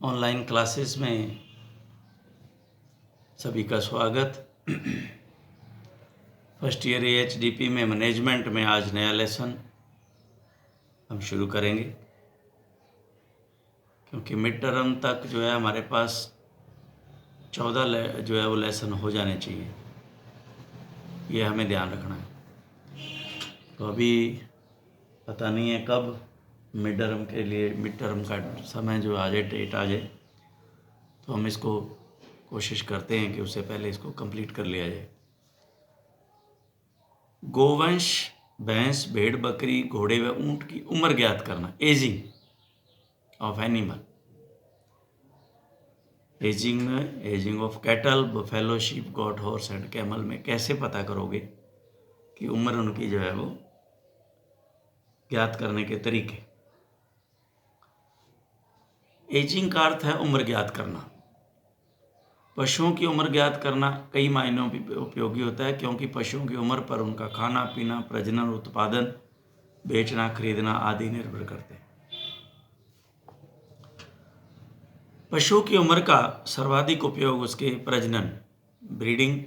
Online classes में सभी का स्वागत। फर्स्ट ईयर AHDP में मैनेजमेंट में आज नया लेसन हम शुरू करेंगे, क्योंकि मिड टर्म तक जो है हमारे पास 14 जो है वो लेसन हो जाने चाहिए। ये हमें ध्यान रखना है। तो अभी पता नहीं है कब मिड टर्म का समय जो आ जाए, डेट आ जाए, तो हम इसको कोशिश करते हैं कि उससे पहले इसको कंप्लीट कर लिया जाए। गोवंश, भैंस, भेड़, बकरी, घोड़े व ऊंट की उम्र ज्ञात करना। Ageing of animal. Ageing of cattle, buffalo, sheep, got, horse and camel में कैसे पता करोगे कि उम्र उनकी जो है वो ज्ञात करने के तरीके। एजिंग का अर्थ है उम्र ज्ञात करना। पशुओं की उम्र ज्ञात करना कई मायनों में उपयोगी होता है, क्योंकि पशुओं की उम्र पर उनका खाना पीना, प्रजनन, उत्पादन, बेचना, खरीदना आदि निर्भर करते हैं। पशुओं की उम्र का सर्वाधिक उपयोग उसके प्रजनन, ब्रीडिंग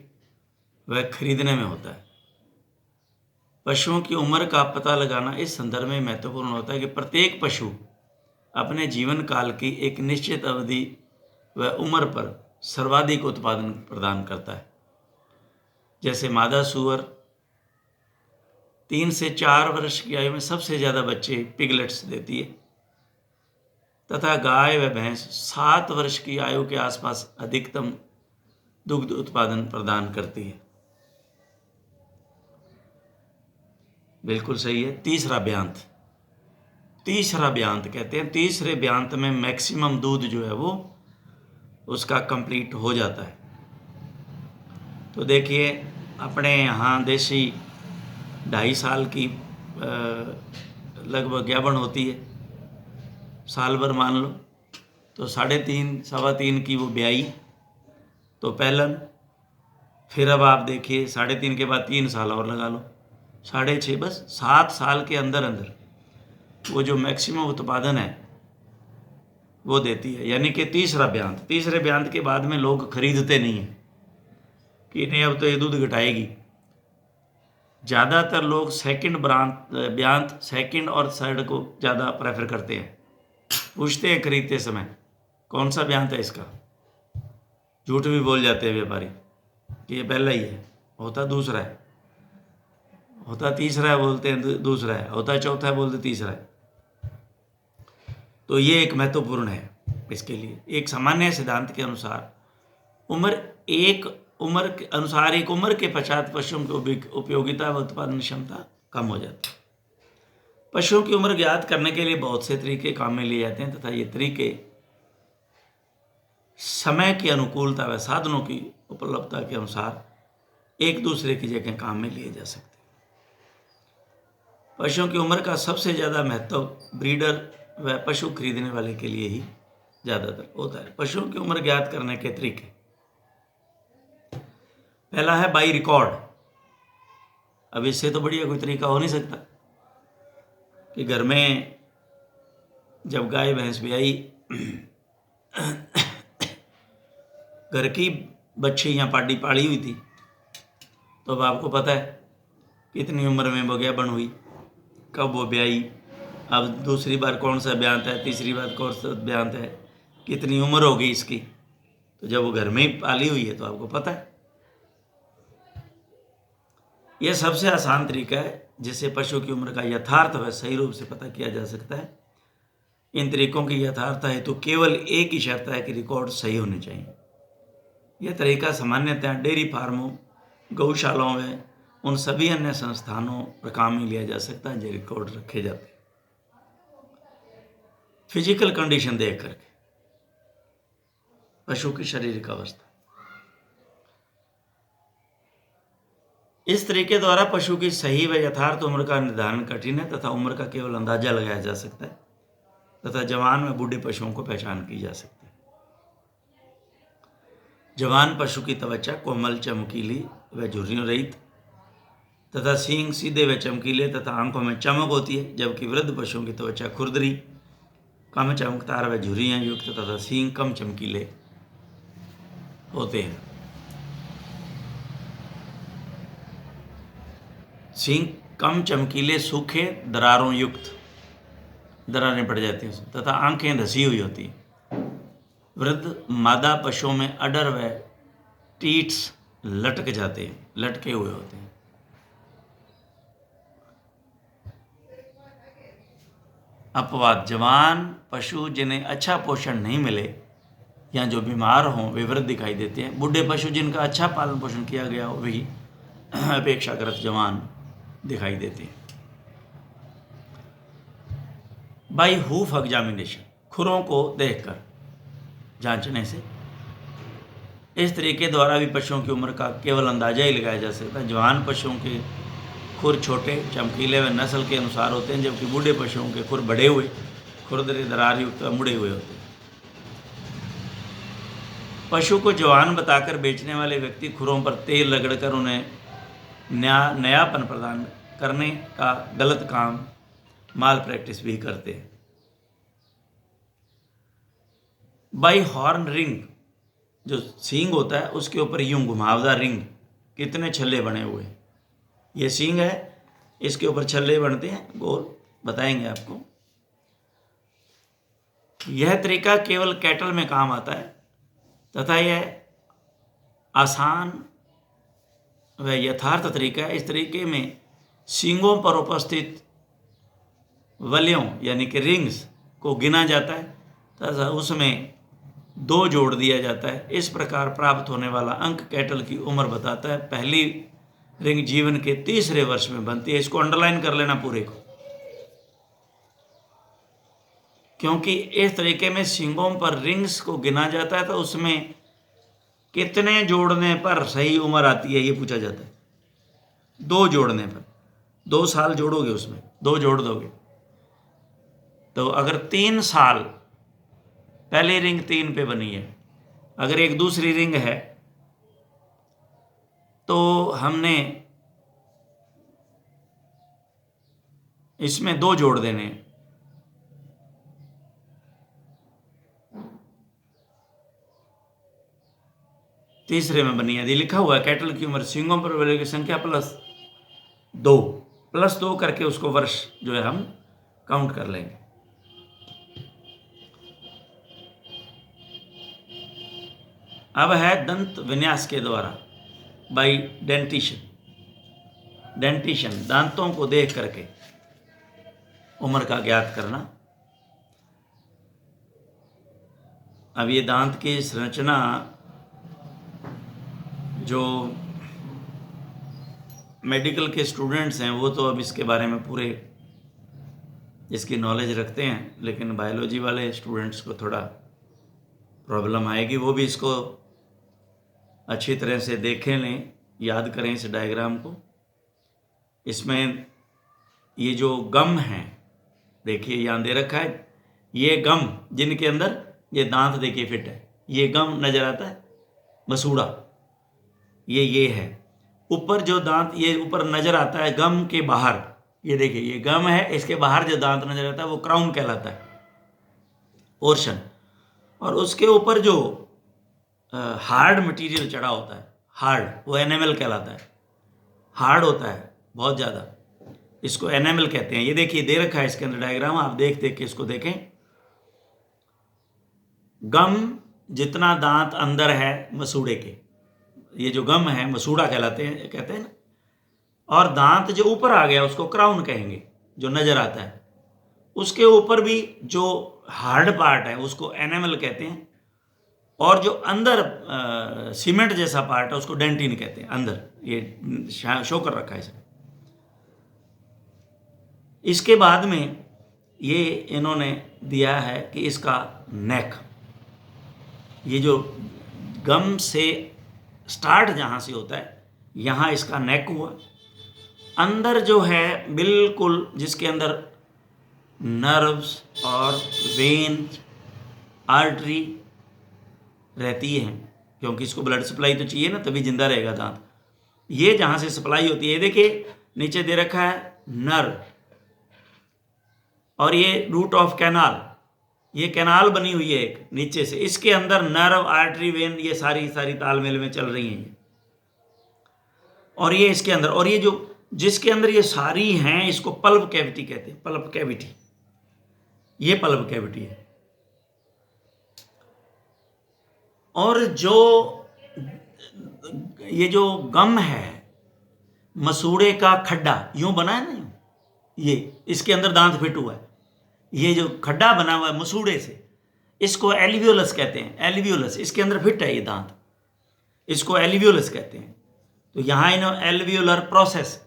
व खरीदने में होता है। पशुओं की उम्र का पता लगाना इस संदर्भ में महत्वपूर्ण होता है कि प्रत्येक पशु अपने जीवन काल की एक निश्चित अवधि व उम्र पर सर्वाधिक उत्पादन प्रदान करता है। जैसे मादा सूअर 3 से 4 वर्ष की आयु में सबसे ज़्यादा बच्चे पिगलेट्स देती है, तथा गाय व भैंस 7 वर्ष की आयु के आसपास अधिकतम दुग्ध उत्पादन प्रदान करती है। बिल्कुल सही है। तीसरा ब्यांत कहते हैं। तीसरे ब्यांत में मैक्सिमम दूध जो है वो उसका कंप्लीट हो जाता है। तो देखिए, अपने यहाँ देशी 2.5 साल की लगभग गाभण होती है, साल भर मान लो, तो 3.5 सवा 3 की वो ब्याई, तो पहलन, फिर अब आप देखिए 3.5 के बाद 3 साल और लगा लो, 6.5, बस 7 साल के अंदर अंदर वो जो मैक्सिमम उत्पादन है वो देती है। यानी कि तीसरे ब्यांत के बाद में लोग खरीदते नहीं हैं कि नहीं अब तो ये दूध घटाएगी। ज़्यादातर लोग ब्यांत सेकंड और थर्ड को ज़्यादा प्रेफर करते हैं। पूछते हैं खरीदते समय कौन सा ब्यांत है इसका, झूठ भी बोल जाते हैं व्यापारी कि ये पहला ही है, होता दूसरा है, होता तीसरा है, बोलते हैं दूसरा है, होता चौथा है, बोलते तीसरा है। तो ये एक महत्वपूर्ण है इसके लिए। एक सामान्य सिद्धांत के अनुसार एक उम्र के पश्चात पशुओं की उपयोगिता व उत्पादन क्षमता कम हो जाती है। पशुओं की उम्र ज्ञात करने के लिए बहुत से तरीके काम में लिए जाते हैं, तथा ये तरीके समय की अनुकूलता व साधनों की उपलब्धता के अनुसार एक दूसरे की जगह काम में लिए जा सकते हैं। पशुओं की उम्र का सबसे ज़्यादा महत्व ब्रीडर व पशु खरीदने वाले के लिए ही ज़्यादातर होता है। पशुओं की उम्र ज्ञात करने के तरीके, पहला है बाई रिकॉर्ड। अब इससे तो बढ़िया कोई तरीका हो नहीं सकता कि घर में जब गाय भैंस ब्याई, घर की बच्ची या पाडी पाली हुई थी, तो अब आपको पता है कितनी उम्र में वो गाभण हुई, कब वो ब्याई, अब दूसरी बार कौन सा ब्यांत है, तीसरी बार कौन सा ब्यांत है, कितनी उम्र होगी इसकी। तो जब वो घर में ही पाली हुई है तो आपको पता है। यह सबसे आसान तरीका है जिससे पशु की उम्र का यथार्थ व सही रूप से पता किया जा सकता है। इन तरीकों की यथार्थता है तो केवल एक ही शर्त है कि रिकॉर्ड सही होने चाहिए। यह तरीका सामान्यतः डेयरी फार्मों, गौशालाओं में उन सभी अन्य संस्थानों पर काम में लिया जा सकता है जो रिकॉर्ड रखे जाते हैं फिजिकल कंडीशन देख करके, पशु की शारीरिक अवस्था। इस तरीके द्वारा पशु की सही व यथार्थ उम्र का निर्धारण कठिन है, तथा उम्र का केवल अंदाजा लगाया जा सकता है, तथा जवान व बूढ़े पशुओं को पहचान की जा सकती है। जवान पशु की त्वचा कोमल, चमकीली व झुर्रियों रहित तथा सींग सीधे व चमकीले तथा आंखों में चमक होती है, जबकि वृद्ध पशुओं की त्वचा खुरदरी, कम चमकदार व झुर्रियाँ युक्त तथा सींग कम चमकीले होते हैं। सींग कम चमकीले, सूखे, दरारों युक्त, दरारें पड़ जाती हैं, तथा आंखें धसी हुई होती हैं। वृद्ध मादा पशुओं में अडर व टीट्स लटक जाते हैं, लटके हुए होते हैं। अपवाद: जवान पशु जिन्हें अच्छा पोषण नहीं मिले या जो बीमार हों वे वृद्ध दिखाई देते हैं। बूढ़े पशु जिनका अच्छा पालन पोषण किया गया हो वही अपेक्षाकृत जवान दिखाई देते हैं। बाई हूफ एग्जामिनेशन, खुरों को देखकर जांचने से इस तरीके द्वारा भी पशुओं की उम्र का केवल अंदाजा ही लगाया जा सकता है। जवान पशुओं के खुर छोटे, चमकीले व नस्ल के अनुसार होते हैं, जबकि बूढ़े पशुओं के खुर बड़े हुए, खुरदरे, दरार युक्त मुड़े हुए होते हैं। पशु को जवान बताकर बेचने वाले व्यक्ति खुरों पर तेल रगड़कर उन्हें नयापन प्रदान करने का गलत काम, माल प्रैक्टिस भी करते हैं। बाई हॉर्न रिंग, जो सींग होता है उसके ऊपर यूं घुमावदार रिंग, कितने छल्ले बने हुए, ये सींग है, इसके ऊपर छल्ले बनते हैं, गोल, बताएंगे आपको। यह तरीका केवल कैटल में काम आता है तथा यह आसान व यथार्थ तरीका है। इस तरीके में सींगों पर उपस्थित वलियों यानी कि रिंग्स को गिना जाता है तथा उसमें 2 जोड़ दिया जाता है। इस प्रकार प्राप्त होने वाला अंक कैटल की उम्र बताता है। पहली रिंग जीवन के 3रे वर्ष में बनती है। इसको अंडरलाइन कर लेना पूरे को, क्योंकि इस तरीके में सींगों पर रिंग्स को गिना जाता है तो उसमें कितने जोड़ने पर सही उम्र आती है ये पूछा जाता है। 2 जोड़ने पर, 2 साल जोड़ोगे, उसमें 2 जोड़ दोगे तो अगर 3 साल, पहली रिंग 3 पे बनी है, अगर एक दूसरी रिंग है तो हमने इसमें 2 जोड़ देने हैं। तीसरे में बनी है, लिखा हुआ है कैटल की उम्र सींगों पर वलियों की संख्या +2 करके उसको वर्ष जो है हम काउंट कर लेंगे। अब है दंत विन्यास के द्वारा, बाई डेंटिशन, दांतों को देख करके उम्र का ज्ञात करना। अब ये दांत की संरचना जो मेडिकल के स्टूडेंट्स हैं वो तो अब इसके बारे में पूरे इसकी नॉलेज रखते हैं, लेकिन बायोलॉजी वाले स्टूडेंट्स को थोड़ा प्रॉब्लम आएगी। वो भी इसको अच्छी तरह से देखें लें, याद करें इस डायग्राम को। इसमें ये जो गम है, देखिए यहाँ दे रखा है, ये गम जिनके अंदर ये दांत देखिए फिट है, ये गम नजर आता है, मसूड़ा, ये है ऊपर जो दांत, ये ऊपर नजर आता है गम के बाहर, ये देखिए ये गम है, इसके बाहर जो दांत नजर आता है वो क्राउन कहलाता है, पोर्शन। और उसके ऊपर जो हार्ड मटेरियल चढ़ा होता है, हार्ड, वो एनेमल कहलाता है। हार्ड होता है बहुत ज़्यादा, इसको एनेमल कहते हैं। ये देखिए दे रखा है इसके अंदर डायग्राम, आप देख देख के इसको देखें। गम जितना दांत अंदर है मसूड़े के, ये जो गम है मसूड़ा कहते हैं ना, और दांत जो ऊपर आ गया उसको क्राउन कहेंगे, जो नजर आता है। उसके ऊपर भी जो हार्ड पार्ट है उसको एनेमल कहते हैं, और जो अंदर सीमेंट जैसा पार्ट है उसको डेंटिन कहते हैं। अंदर ये शो कर रखा है इसने। इसके बाद में ये इन्होंने दिया है कि इसका नेक, ये जो गम से स्टार्ट जहाँ से होता है यहाँ इसका नेक हुआ। अंदर जो है बिल्कुल जिसके अंदर नर्व्स और वेन, आर्टरी रहती है, क्योंकि इसको ब्लड सप्लाई तो चाहिए ना, तभी जिंदा रहेगा दांत। ये जहाँ से सप्लाई होती है, देखिए नीचे दे रखा है नर्व, और ये रूट ऑफ कैनाल, ये कैनाल बनी हुई है एक नीचे से, इसके अंदर नर्व, आर्टरी, वेन, ये सारी सारी तालमेल में चल रही हैं ये। और ये इसके अंदर, और ये जो जिसके अंदर ये सारी हैं, इसको पल्प कैविटी कहते हैं। पल्प कैविटी, ये पल्प कैविटी है। और जो ये जो गम है, मसूड़े का खड्डा यूं बना है ना, ये इसके अंदर दांत फिट हुआ है। ये जो खड्डा बना हुआ है मसूड़े से, इसको एल्वियोलस कहते हैं। एल्वियोलस, इसके अंदर फिट है ये दांत, इसको एल्वियोलस कहते हैं। तो यहाँ इन्होंने एल्वियोलर प्रोसेस,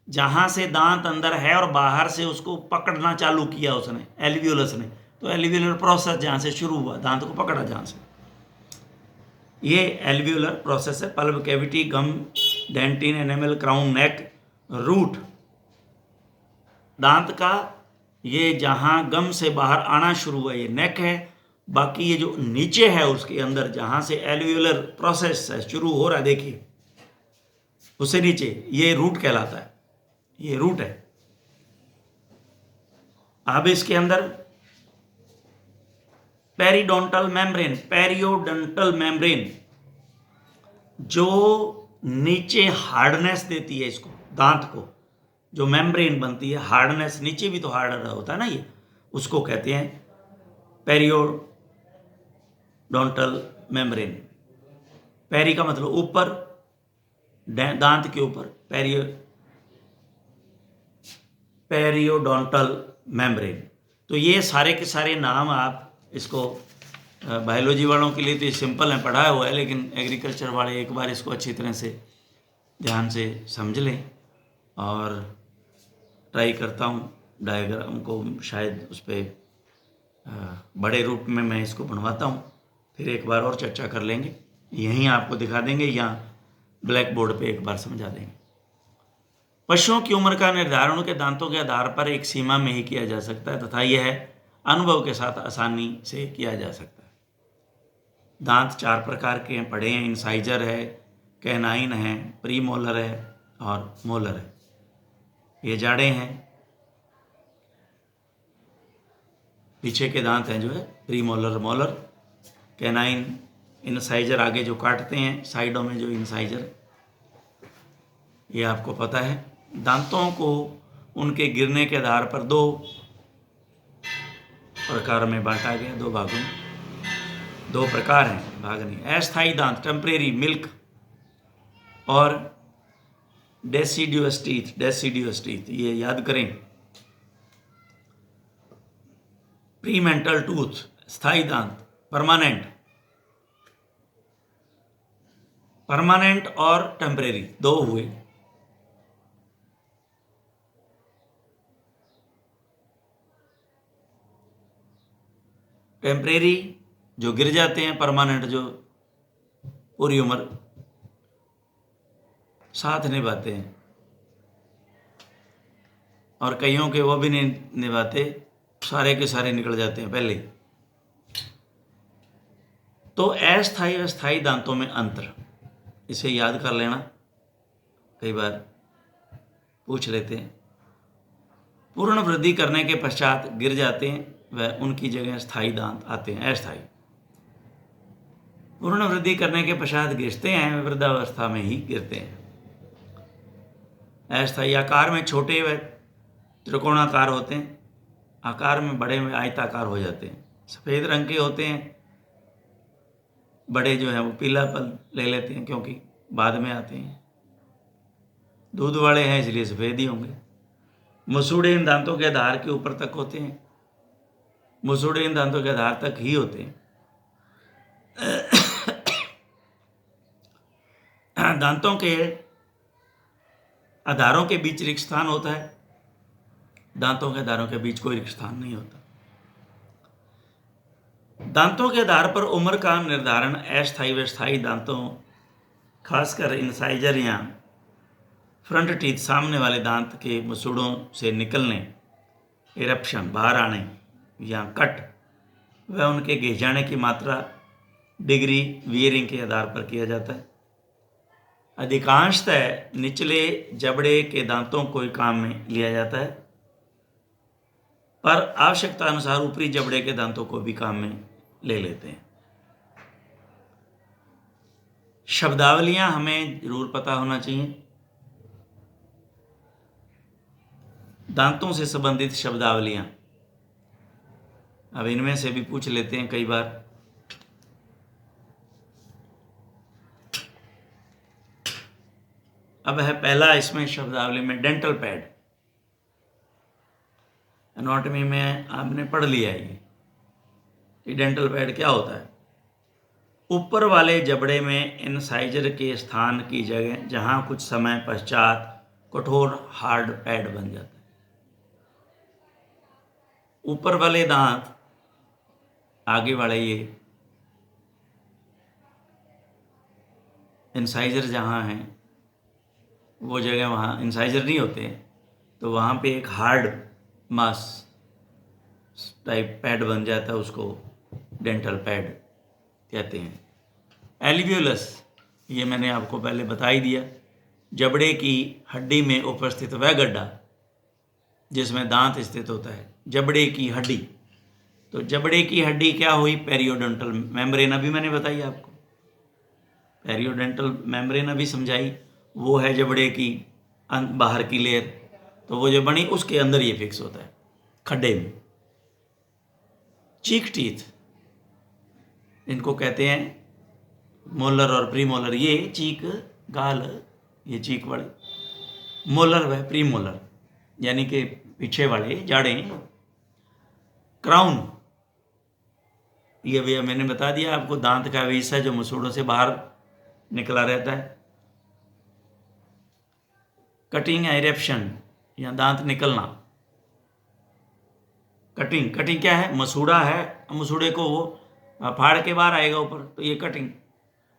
जहाँ से दांत अंदर है और बाहर से उसको पकड़ना चालू किया उसने, एल्वियोलस ने। तो एल्वियोलर प्रोसेस जहाँ से शुरू हुआ, दांत को पकड़ा जहाँ से, ये एल्वियोलर प्रोसेस है। पल्प कैविटी, गम, डेंटिन, एनेमल, क्राउन, नेक, रूट। दांत का ये जहाँ गम से बाहर आना शुरू हुआ ये नेक है। बाकी ये जो नीचे है उसके अंदर जहाँ से एल्वियोलर प्रोसेस है शुरू हो रहा है, देखिए उससे नीचे, ये रूट कहलाता है, ये रूट है। अब इसके अंदर पेरिडोंटल मेम्ब्रेन, पेरियोडोंटल मेम्ब्रेन, जो नीचे हार्डनेस देती है इसको, दांत को, जो मेम्ब्रेन बनती है, हार्डनेस, नीचे भी तो हार्ड होता है ना ये, उसको कहते हैं पेरियोडोंटल मेम्ब्रेन। पेरी का मतलब ऊपर, दांत के ऊपर, पेरियोडोंटल मेम्ब्रेन। तो ये सारे के सारे नाम, आप इसको बायोलॉजी वालों के लिए तो ये सिंपल है, पढ़ा हुआ है, लेकिन एग्रीकल्चर वाले एक बार इसको अच्छी तरह से ध्यान से समझ लें। और ट्राई करता हूँ डायग्राम को, शायद उस पर बड़े रूप में मैं इसको बनवाता हूँ, फिर एक बार और चर्चा कर लेंगे। यहीं आपको दिखा देंगे या ब्लैक बोर्ड पे एक बार समझा देंगे। पशुओं की उम्र का निर्धारण उनके दांतों के आधार पर एक सीमा में ही किया जा सकता है तथा यह अनुभव के साथ आसानी से किया जा सकता है। दांत 4 प्रकार के हैं, पड़े हैं, इंसाइजर है, कैनाइन है, प्रीमोलर है और मोलर है। ये जाड़े हैं, पीछे के दांत हैं जो है प्रीमोलर, मोलर, कैनाइन, इंसाइजर आगे जो काटते हैं, साइडों में जो इंसाइजर, ये आपको पता है। दांतों को उनके गिरने के आधार पर 2 प्रकार में बांटा गया, 2 भागों में, 2 प्रकार हैं, भाग नहीं। अस्थायी दांत, टेम्परेरी मिल्क, और डेसिडियस टीथ, डेसिडियस टीथ, ये याद करें। प्रीमेंटल टूथ, स्थायी दांत, परमानेंट, परमानेंट और टेम्परेरी 2 हुए। टेम्परेरी जो गिर जाते हैं, परमानेंट जो पूरी उम्र साथ निभाते हैं, और कईयों के वो भी नहीं निभाते, सारे के सारे निकल जाते हैं पहले। तो अस्थायी और स्थायी दांतों में अंतर, इसे याद कर लेना, कई बार पूछ लेते हैं। पूर्ण वृद्धि करने के पश्चात गिर जाते हैं, वह उनकी जगह स्थायी दांत आते हैं, अस्थायी। पूर्ण वृद्धि करने के पश्चात गिरते हैं, वृद्धावस्था में ही गिरते हैं। अस्थायी आकार में छोटे व त्रिकोणाकार होते हैं, आकार में बड़े में आयताकार हो जाते हैं, सफ़ेद रंग के होते हैं। बड़े जो हैं वो पीलापन ले लेते हैं क्योंकि बाद में आते हैं। दूध वाले हैं इसलिए सफ़ेद ही होंगे। मसूड़े इन दांतों के आधार के ऊपर तक होते हैं, मसूड़े इन दांतों के आधार तक ही होते हैं। दांतों के आधारों के बीच रिक्त स्थान होता है, दांतों के आधारों के बीच कोई रिक्त स्थान नहीं होता। दांतों के आधार पर उम्र का निर्धारण अस्थायी व स्थायी दांतों, खासकर इंसाइजर या फ्रंट टीथ, सामने वाले दांत के मसूड़ों से निकलने, इरप्शन, बाहर आने या कट व उनके घिस जाने की मात्रा, डिग्री, वियरिंग के आधार पर किया जाता है। अधिकांशतः निचले जबड़े के दांतों को ही काम में लिया जाता है। पर आवश्यकता अनुसार ऊपरी जबड़े के दांतों को भी काम में ले लेते हैं। शब्दावलियां हमें जरूर पता होना चाहिए। दांतों से संबंधित शब्दावलियां, अब इनमें से भी पूछ लेते हैं कई बार। अब है पहला इसमें शब्दावली में डेंटल पैड। एनाटॉमी में आपने पढ़ लिया है ये डेंटल पैड क्या होता है। ऊपर वाले जबड़े में इंसाइजर के स्थान की जगह जहां कुछ समय पश्चात कठोर हार्ड पैड बन जाता है। ऊपर वाले दांत, आगे वाले ये इंसाइजर जहां है वो जगह, वहाँ इंसाइजर नहीं होते, तो वहाँ पे एक हार्ड मास टाइप पैड बन जाता है, उसको डेंटल पैड कहते हैं। एल्वियोलस, ये मैंने आपको पहले बता ही दिया, जबड़े की हड्डी में उपस्थित वह गड्ढा जिसमें दांत स्थित होता है। जबड़े की हड्डी, तो जबड़े की हड्डी क्या हुई, पेरियोडेंटल मेम्ब्रेन, अभी मैंने बताई आपको, पेरियोडेंटल मेम्ब्रेन अभी समझाई, वो है जबड़े की बाहर की लेयर, तो वो जो बनी उसके अंदर ये फिक्स होता है खड्डे में। चीक टीथ, इनको कहते हैं मोलर और प्री मोलर, ये चीक गाल, ये चीक वाले, मोलर व प्री मोलर यानी कि पीछे वाले जाड़ें। क्राउन, ये भी मैंने बता दिया आपको, दांत का हिस्सा जो मसूड़ों से बाहर निकला रहता है। कटिंग इरेप्शन या दांत निकलना। कटिंग, कटिंग क्या है, मसूड़ा है, मसूड़े को वो फाड़ के बाहर आएगा ऊपर, तो ये कटिंग।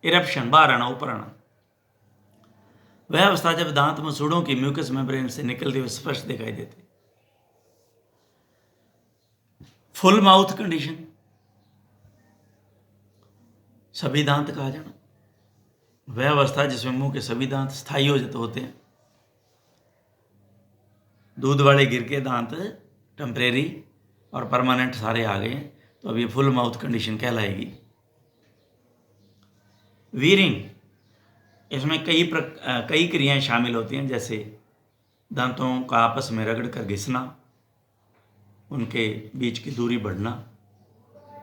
इरेप्शन, बाहर आना, ऊपर आना। वह अवस्था जब दांत मसूड़ों की म्यूकस मेम्ब्रेन से निकलते हुए स्पष्ट दिखाई देते। फुल माउथ कंडीशन, सभी दांत कहा जाना, वह अवस्था जिसमें मुंह के सभी दांत स्थायी हो जाते होते हैं। दूध वाले गिर के दांत टेम्परेरी और परमानेंट सारे आ गए, तो अब ये फुल माउथ कंडीशन कहलाएगी। वीरिंग, इसमें कई क्रियाएं शामिल होती हैं, जैसे दांतों का आपस में रगड़ कर घिसना, उनके बीच की दूरी बढ़ना,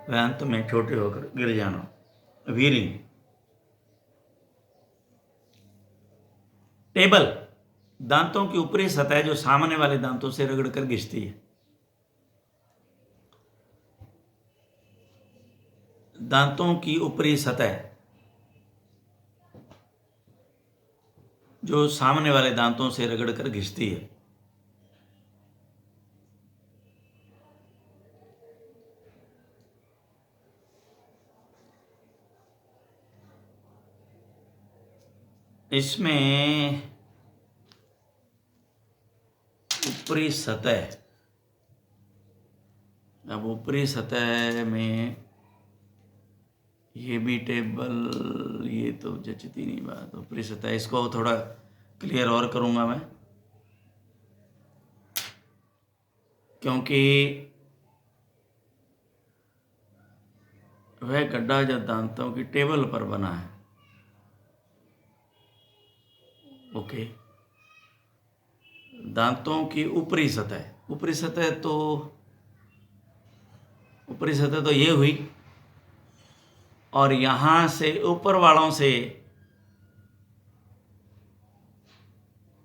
वह अंत में छोटे होकर गिर जाना, वीरिंग। टेबल, दांतों की ऊपरी सतह जो सामने वाले दांतों से रगड़ कर घिसती है। दांतों की ऊपरी सतह जो सामने वाले दांतों से रगड़ कर घिसती है। इसमें ऊपरी सतह, अब ऊपरी सतह में ये भी टेबल, ये तो जचती नहीं बात। ऊपरी सतह, इसको थोड़ा क्लियर और करूंगा मैं, क्योंकि वह गड्ढा जो दांतों की टेबल पर बना है। ओके, दांतों की ऊपरी सतह, ऊपरी सतह तो ये हुई, और यहां से ऊपर वालों से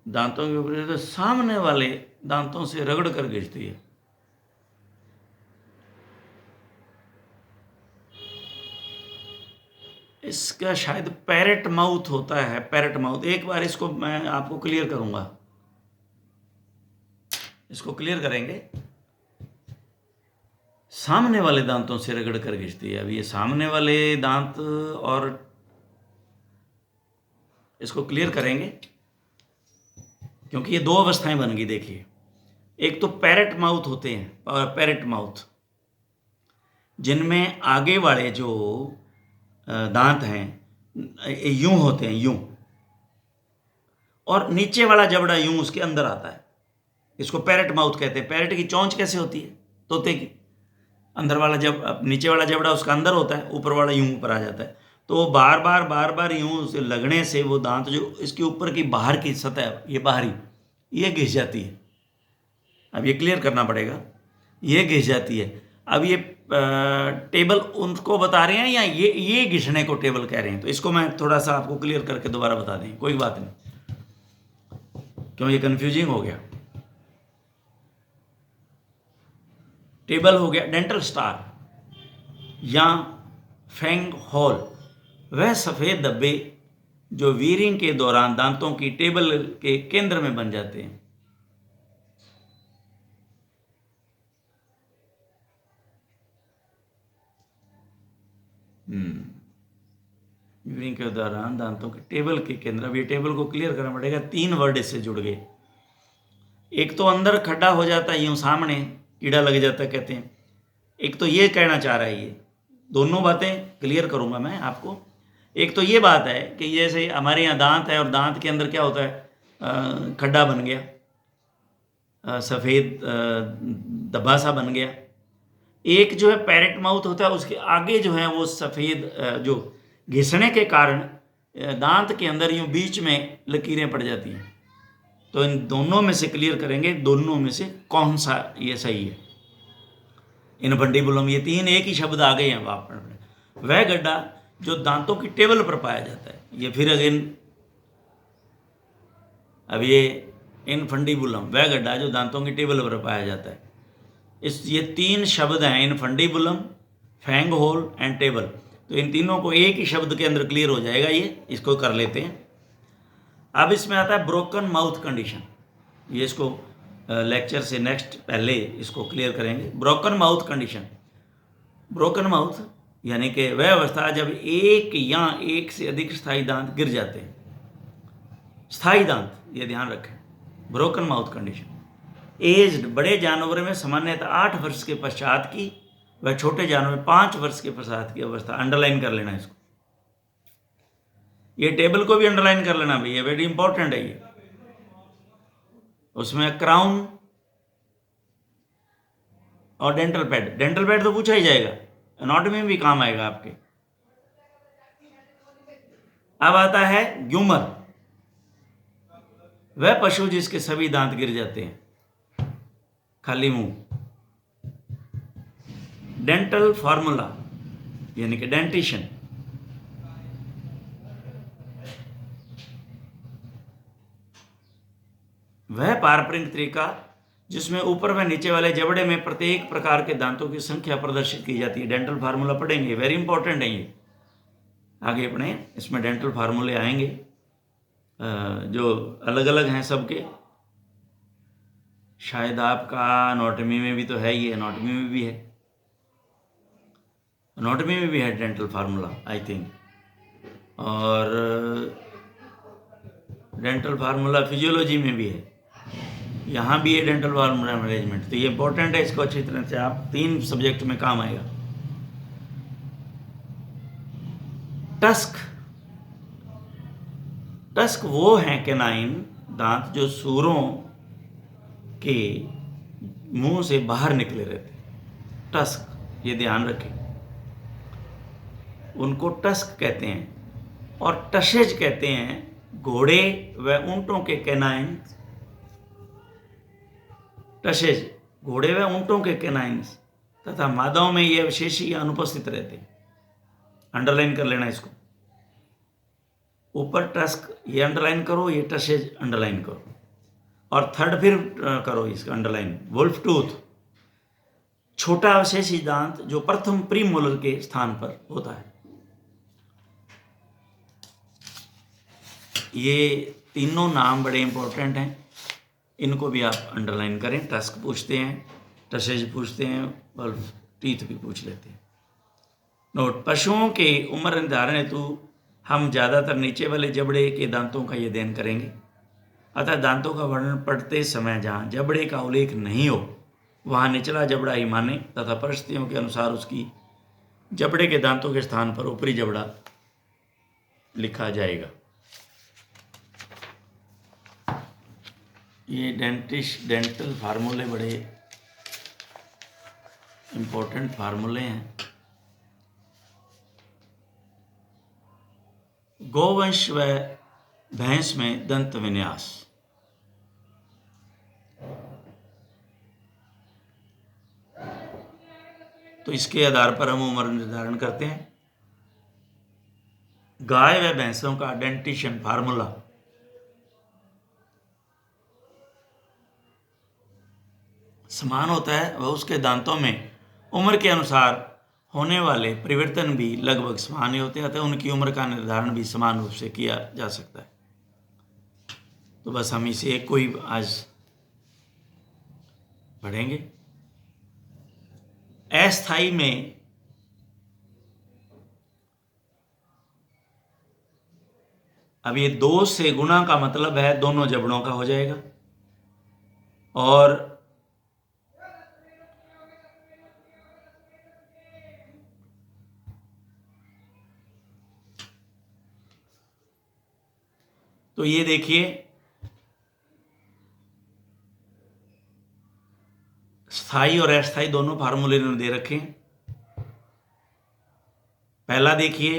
दांतों के ऊपरी सतह सामने वाले दांतों से रगड़ कर घिसती है। इसका शायद पैरेट माउथ होता है, पैरेट माउथ। एक बार इसको मैं आपको क्लियर करूंगा, इसको क्लियर करेंगे। सामने वाले दांतों से रगड़ कर घिसती है। अब ये सामने वाले दांत, और इसको क्लियर करेंगे क्योंकि ये दो अवस्थाएं बन गई। देखिए, एक तो पैरेट माउथ होते हैं, पैरेट माउथ, जिनमें आगे वाले जो दांत हैं यूं होते हैं, यूं, और नीचे वाला जबड़ा यूं उसके अंदर आता है। इसको पैरेट माउथ कहते हैं। पैरेट की चोंच कैसे होती है, तोते की। अंदर वाला जब नीचे वाला जबड़ा उसका अंदर होता है, ऊपर वाला यूं ऊपर आ जाता है, तो वो बार बार यूं उसे लगने से वो दांत जो इसके ऊपर की बाहर की सतह, ये बाहरी, ये घिस जाती है। अब ये क्लियर करना पड़ेगा, ये घिस जाती है। अब ये टेबल उनको बता रहे हैं या ये घिसने को टेबल कह रहे हैं? तो इसको मैं थोड़ा सा आपको क्लियर करके दोबारा बता दें, कोई बात नहीं, क्यों ये कंफ्यूजिंग हो गया। टेबल हो गया डेंटल स्टार या फैंग होल, वह सफेद धब्बे जो वीरिंग के दौरान दांतों की टेबल के केंद्र में बन जाते हैं। वीरिंग के दौरान दांतों के टेबल के केंद्र, अब ये टेबल को क्लियर करना पड़ेगा। 3 वर्ड इससे जुड़ गए। एक तो अंदर खड्डा हो जाता है, यूं सामने कीड़ा लग जाता है कहते हैं। एक तो ये कहना चाह रहा है, ये दोनों बातें क्लियर करूंगा मैं आपको। एक तो ये बात है कि जैसे हमारे यहाँ दांत है और दांत के अंदर क्या होता है, खड्डा बन गया, सफ़ेद धब्बा सा बन गया। एक जो है पैरेट माउथ होता है, उसके आगे जो है वो सफ़ेद जो घिसने के कारण दांत के अंदर यूं बीच में लकीरें पड़ जाती हैं। तो इन दोनों में से क्लियर करेंगे, दोनों में से कौन सा ये सही है। इनफंडिबुलम, ये 3 एक ही शब्द आ गए हैं वहाँ पर। वह गड्ढा जो दांतों की टेबल पर पाया जाता है, ये फिर अगेन, अब ये इनफंडिबुलम, वह गड्ढा जो दांतों की टेबल पर पाया जाता है। ये 3 शब्द हैं, infundibulum, fang hole and table. तो इन तीनों को एक ही शब्द के अंदर क्लियर हो जाएगा, ये इसको कर लेते हैं। अब इसमें आता है ब्रोकन माउथ कंडीशन, ये इसको लेक्चर से नेक्स्ट पहले इसको क्लियर करेंगे। Broken mouth condition, broken mouth यानी कि वह अवस्था जब एक या एक से अधिक स्थायी दांत गिर जाते हैं। स्थायी दांत, ये ध्यान रखें, ब्रोकन माउथ कंडीशन। एज्ड, बड़े जानवरों में सामान्यतः 8 वर्ष के पश्चात की, वह छोटे जानवरों में 5 वर्ष के पश्चात की अवस्था। अंडरलाइन कर लेना इसको, ये टेबल को भी अंडरलाइन कर लेना भैया, वेरी इंपॉर्टेंट है ये। उसमें क्राउन और डेंटल पैड, डेंटल पैड तो पूछा ही जाएगा, एनाटॉमी में भी काम आएगा आपके। अब आता है ग्यूमर, वह पशु जिसके सभी दांत गिर जाते हैं, खाली मुंह। डेंटल फार्मूला यानी कि डेंटिशन, वह पारंपरिक तरीका जिसमें ऊपर व नीचे वाले जबड़े में प्रत्येक प्रकार के दांतों की संख्या प्रदर्शित की जाती है। डेंटल फार्मूला पढ़ेंगे, वेरी इंपॉर्टेंट है ये, आगे पढ़े, इसमें डेंटल फार्मूले आएंगे जो अलग अलग हैं सबके। शायद आपका एनाटॉमी में भी तो है, ये एनाटॉमी में भी है, एनाटॉमी में भी है डेंटल फार्मूला आई थिंक, और डेंटल फार्मूला फिजियोलॉजी में भी है, यहाँ भी है डेंटल फार्मूला मैनेजमेंट। तो ये इंपॉर्टेंट है, इसको अच्छी तरह से आप 3 सब्जेक्ट में काम आएगा। टस्क, टस्क वो हैं कैनाइन दांत जो सूरों के मुंह से बाहर निकले रहते हैं। टस्क, ये ध्यान रखें, उनको टस्क कहते हैं। और टशेज कहते हैं घोड़े व ऊंटों के कैनाइन, टशेज घोड़े व ऊंटों के कैनाइन्स तथा मादाओं में ये विशेषी अनुपस्थित रहते हैं। अंडरलाइन कर लेना इसको, ऊपर टस्क ये अंडरलाइन करो, ये टशेज अंडरलाइन करो, और थर्ड फिर करो इसका अंडरलाइन, वुल्फ टूथ, छोटा अवशेषी दांत जो प्रथम प्रीमोलर के स्थान पर होता है। ये तीनों नाम बड़े इंपॉर्टेंट हैं, इनको भी आप अंडरलाइन करें। टस्क पूछते हैं, टशेज पूछते हैं, वुल्फ टीथ भी पूछ लेते हैं। नोट, पशुओं के उम्र निर्धारण हेतु हम ज़्यादातर नीचे वाले जबड़े के दांतों का ये अध्ययन करेंगे। अतः दांतों का वर्णन पढ़ते समय जहाँ जबड़े का उल्लेख नहीं हो वहाँ निचला जबड़ा ही माने तथा परिस्थितियों के अनुसार उसकी जबड़े के दांतों के स्थान पर ऊपरी जबड़ा लिखा जाएगा। ये डेंटल फार्मूले बड़े इम्पोर्टेंट फार्मूले हैं। गोवंश व भैंस में दंत विन्यास। तो इसके आधार पर हम उम्र निर्धारण करते हैं। गाय व भैंसों का डेंटिशन फार्मूला। समान होता है वह उसके दांतों में उम्र के अनुसार होने वाले परिवर्तन भी लगभग समान ही होते हैं, अतः उनकी उम्र का निर्धारण भी समान रूप से किया जा सकता है। तो बस हम इसे एक को ही आज पढ़ेंगे। अस्थाई में अब ये 2 से गुणा का मतलब है दोनों जबड़ों का हो जाएगा, और तो ये देखिए स्थाई और अस्थाई दोनों फार्मूले इन्होंने दे रखे हैं। पहला देखिए,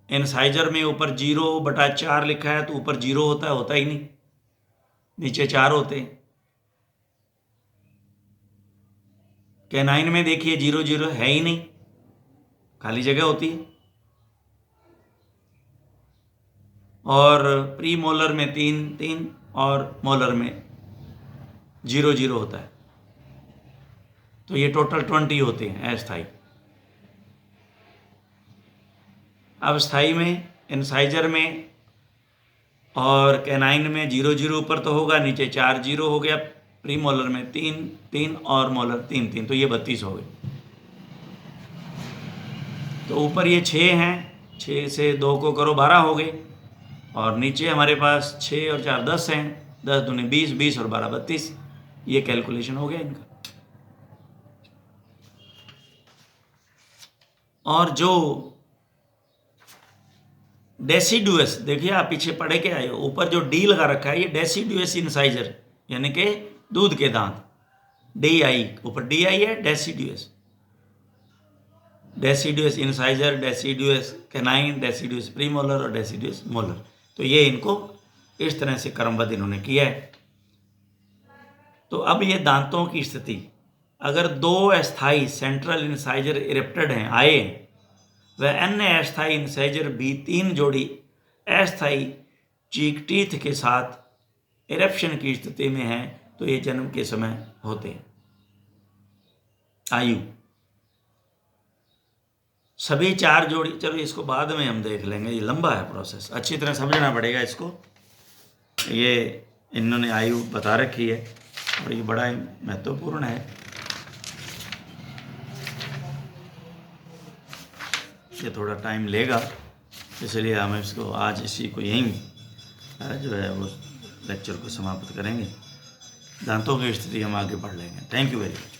इनसाइजर में ऊपर 0/4 लिखा है, तो ऊपर 0 होता ही नहीं, नीचे 4 होते हैं। कैनाइन में देखिए 0 है ही नहीं, खाली जगह होती है। और प्री मोलर में 3 और मोलर में 0 होता है, तो ये टोटल 20 होते हैं अस्थाई। अब स्थाई में इनसाइजर में और कैनाइन में 0 ऊपर तो होगा, नीचे 4 0 हो गया। प्री मोलर में 3 और मोलर 3, तो ये 32 हो गए। तो ऊपर ये 6 हैं, 6 से 2 को करो 12 हो गए, और नीचे हमारे पास 6 और 4 10 हैं, 10 दूनी 20, 20 और 12 32। ये कैलकुलेशन हो गया इनका। और जो डेसिडुअस, देखिए आप पीछे पढ़े के आए हो, ऊपर जो डी लगा रखा है ये डेसिडुअस इनसाइजर, यानी कि दूध के दांत। DI, ऊपर DI है, deciduous. Deciduous incisor, deciduous canine, deciduous premolar और डेसिडुअस मोलर। तो ये इनको इस तरह से क्रमबद्ध इन्होंने किया है। तो अब ये दांतों की स्थिति, अगर 2 अस्थाई सेंट्रल इनसाइजर इरेप्टेड हैं, आए, वह अन्य अस्थाई इनसाइजर भी 3 जोड़ी अस्थाई चीक टीथ के साथ इरेप्शन की स्थिति में है, तो ये जन्म के समय होते हैं। आयु सभी 4 जोड़ी, चलो इसको बाद में हम देख लेंगे, ये लंबा है प्रोसेस, अच्छी तरह समझना पड़ेगा इसको। ये इन्होंने आयु बता रखी है और ये बड़ा महत्वपूर्ण है। ये थोड़ा टाइम लेगा, इसलिए हम इसको आज इसी को यहीं जो है वो लेक्चर को समाप्त करेंगे। दांतों की स्थिति हम आगे पढ़ लेंगे। Thank you very much.